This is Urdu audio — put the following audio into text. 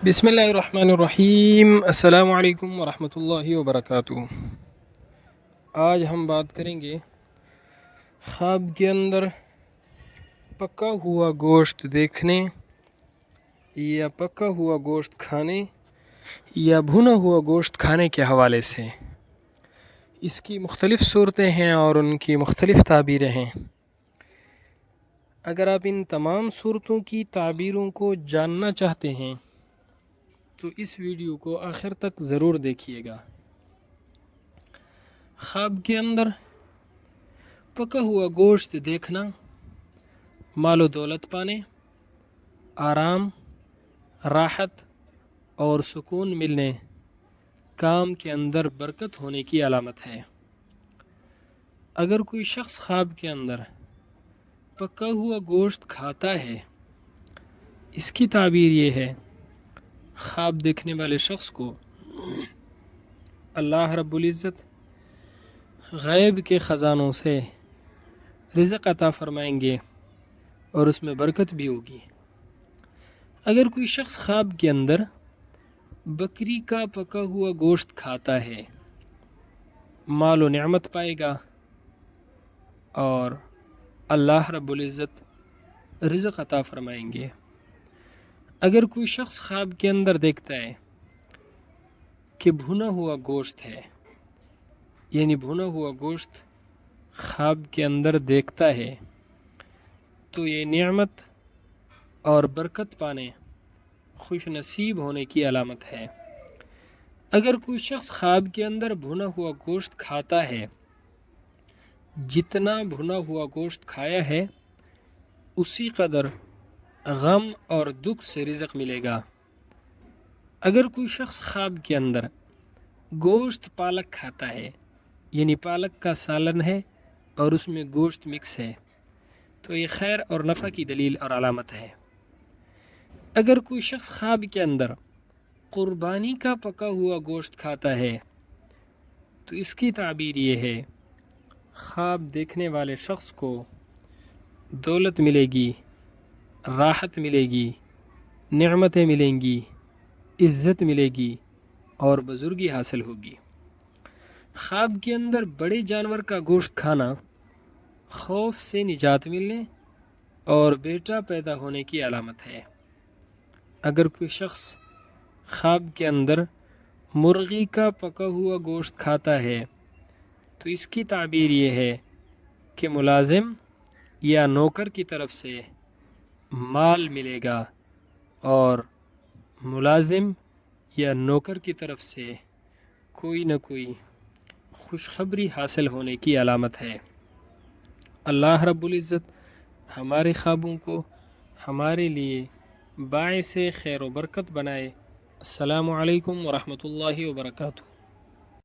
بسم اللہ الرحمن الرحیم۔ السلام علیکم ورحمۃ اللہ وبرکاتہ۔ آج ہم بات کریں گے خواب کے اندر پکا ہوا گوشت دیکھنے یا پکا ہوا گوشت کھانے یا بھنا ہوا گوشت کھانے کے حوالے سے۔ اس کی مختلف صورتیں ہیں اور ان کی مختلف تعبیریں ہیں۔ اگر آپ ان تمام صورتوں کی تعبیروں کو جاننا چاہتے ہیں تو اس ویڈیو کو آخر تک ضرور دیکھیے گا۔ خواب کے اندر پکا ہوا گوشت دیکھنا، مال و دولت پانے، آرام، راحت اور سکون ملنے، کام کے اندر برکت ہونے کی علامت ہے۔ اگر کوئی شخص خواب کے اندر پکا ہوا گوشت کھاتا ہے، اس کی تعبیر یہ ہے، خواب دیکھنے والے شخص کو اللہ رب العزت غیب کے خزانوں سے رزق عطا فرمائیں گے اور اس میں برکت بھی ہوگی۔ اگر کوئی شخص خواب کے اندر بکری کا پکا ہوا گوشت کھاتا ہے، مال و نعمت پائے گا اور اللہ رب العزت رزق عطا فرمائیں گے۔ اگر کوئی شخص خواب کے اندر دیکھتا ہے کہ بھنا ہوا گوشت ہے، یعنی بھنا ہوا گوشت خواب کے اندر دیکھتا ہے، تو یہ نعمت اور برکت پانے، خوش نصیب ہونے کی علامت ہے۔ اگر کوئی شخص خواب کے اندر بھنا ہوا گوشت کھاتا ہے، جتنا بھنا ہوا گوشت کھایا ہے اسی قدر غم اور دکھ سے رزق ملے گا۔ اگر کوئی شخص خواب کے اندر گوشت پالک کھاتا ہے، یعنی پالک کا سالن ہے اور اس میں گوشت مکس ہے، تو یہ خیر اور نفع کی دلیل اور علامت ہے۔ اگر کوئی شخص خواب کے اندر قربانی کا پکا ہوا گوشت کھاتا ہے تو اس کی تعبیر یہ ہے، خواب دیکھنے والے شخص کو دولت ملے گی، راحت ملے گی، نعمتیں ملیں گی، عزت ملے گی اور بزرگی حاصل ہوگی۔ خواب کے اندر بڑے جانور کا گوشت کھانا خوف سے نجات ملنے اور بیٹا پیدا ہونے کی علامت ہے۔ اگر کوئی شخص خواب کے اندر مرغی کا پکا ہوا گوشت کھاتا ہے تو اس کی تعبیر یہ ہے کہ ملازم یا نوکر کی طرف سے مال ملے گا اور ملازم یا نوکر کی طرف سے کوئی نہ کوئی خوشخبری حاصل ہونے کی علامت ہے۔ اللہ رب العزت ہمارے خوابوں کو ہمارے لیے باعث خیر و برکت بنائے۔ السلام علیکم ورحمۃ اللہ وبرکاتہ۔